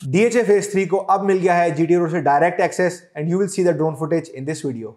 DHA Phase 3 को अब मिल गया है GT रोड से direct access and you will see the drone footage in this video.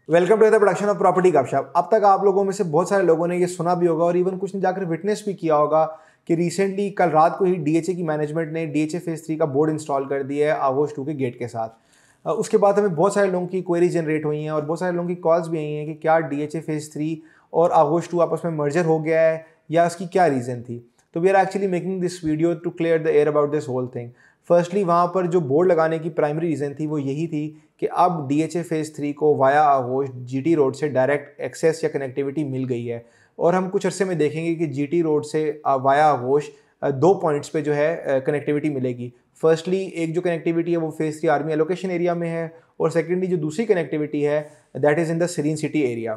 Welcome to the production of property Gupshup. अब तक आप लोगों में से बहुत सारे लोगों ने ये सुना भी होगा और इवन कुछ ने जाकर विटनेस भी किया होगा कि रिसेंटली कल रात को ही DHA की मैनेजमेंट ने DHA Phase 3 का बोर्ड इंस्टॉल कर दिया है आगोश 2 के गेट के साथ। उसके बाद हमें बहुत सारे लोगों की क्वेरी जनरेट हुई हैं और बहुत सारे लोगों की कॉल्स भी आई हैं कि क्या DHA Phase 3 और आगोश 2 आपस में मर्जर हो गया है या इसकी क्या रीज़न थी। तो we are actually making this video to clear the air about this whole thing. Firstly वहाँ पर जो बोर्ड लगाने की प्राइमरी रीज़न थी वो यही थी कि अब DHA Phase 3 को वाया आगोश GT रोड से डायरेक्ट एक्सेस या कनेक्टिविटी मिल गई है और हम कुछ अरसे में देखेंगे कि GT रोड से वाया आगोश दो पॉइंट्स पे जो है कनेक्टिविटी मिलेगी। फर्स्टली एक जो कनेक्टिविटी है वो Phase 3 आर्मी एलोकेशन एरिया में है और सेकेंडली जो दूसरी कनेक्टिविटी है that is in the serene city area.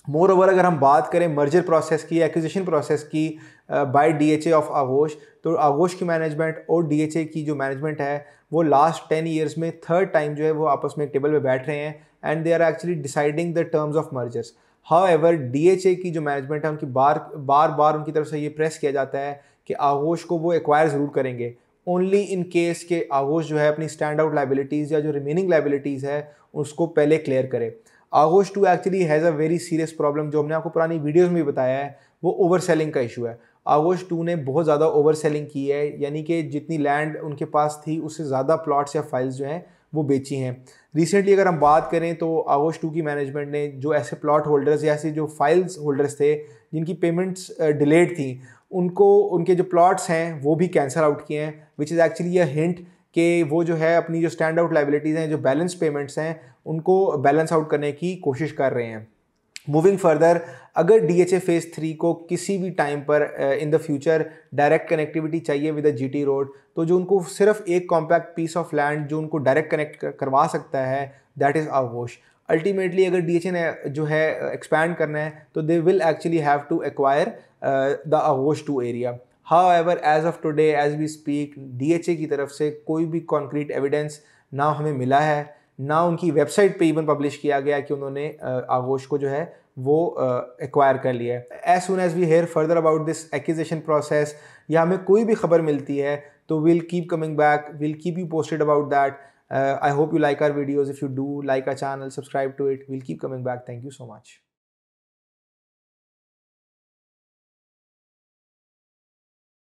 Moreover अगर हम बात करें मर्जर प्रोसेस की, एक्विजिशन प्रोसेस की बाय DHA ऑफ आगोश, तो आगोश की मैनेजमेंट और DHA की जो मैनेजमेंट है वो लास्ट 10 ईयर्स में थर्ड टाइम जो है वो आपस में एक टेबल पे बैठ रहे हैं and they are actually deciding the terms of mergers. However DHA की जो मैनेजमेंट है उनकी बार बार उनकी तरफ से ये प्रेस किया जाता है कि आगोश को वो एक्वायर ज़रूर करेंगे ओनली इन केस के आगोश जो है अपनी स्टैंड आउट लाइबिलिटीज़ या जो रिमेनिंग लाइबिलिटीज़ है उसको पहले क्लियर करे। आगोश 2 actually has a very serious problem जो हमने आपको पुरानी वीडियोस में भी बताया है, वो ओवर सेलिंग का इशू है। आगोश 2 ने बहुत ज़्यादा ओवर सेलिंग की है, यानी कि जितनी लैंड उनके पास थी उससे ज़्यादा प्लॉट्स या फाइल्स जो हैं वो बेची हैं। रिसेंटली अगर हम बात करें तो आगोश 2 की मैनेजमेंट ने जो ऐसे प्लॉट होल्डर्स या ऐसे जो फाइल्स होल्डर्स थे जिनकी पेमेंट्स डिलेड थी उनको उनके जो प्लॉट्स हैं वो भी कैंसिल आउट किए हैं, which is actually a hint कि वो जो है अपनी जो स्टैंड आउट लाइबिलिटीज़ हैं, जो बैलेंस पेमेंट्स हैं, उनको बैलेंस आउट करने की कोशिश कर रहे हैं। मूविंग फर्दर, अगर DHA Phase 3 को किसी भी टाइम पर in the future direct connectivity चाहिए विद द GT रोड, तो जो उनको सिर्फ एक कॉम्पैक्ट पीस ऑफ लैंड जो उनको डायरेक्ट कनेक्ट करवा सकता है दैट इज़ आगोश। अल्टीमेटली अगर DHA ने जो है एक्सपैंड करना है तो they will actually have to acquire the Aagosh 2 area. However, as of today, as we speak, DHA की तरफ से कोई भी कॉन्क्रीट एविडेंस ना हमें मिला है, ना उनकी वेबसाइट पे इवन पब्लिश किया गया कि उन्होंने आगोश को जो है वो एक्वायर कर लिया है। As soon as we hear further about this acquisition process या हमें कोई भी खबर मिलती है तो will keep coming back, will keep you posted about that. I hope you like our videos. If you do like our channel, subscribe to it, will keep coming back. Thank you so much.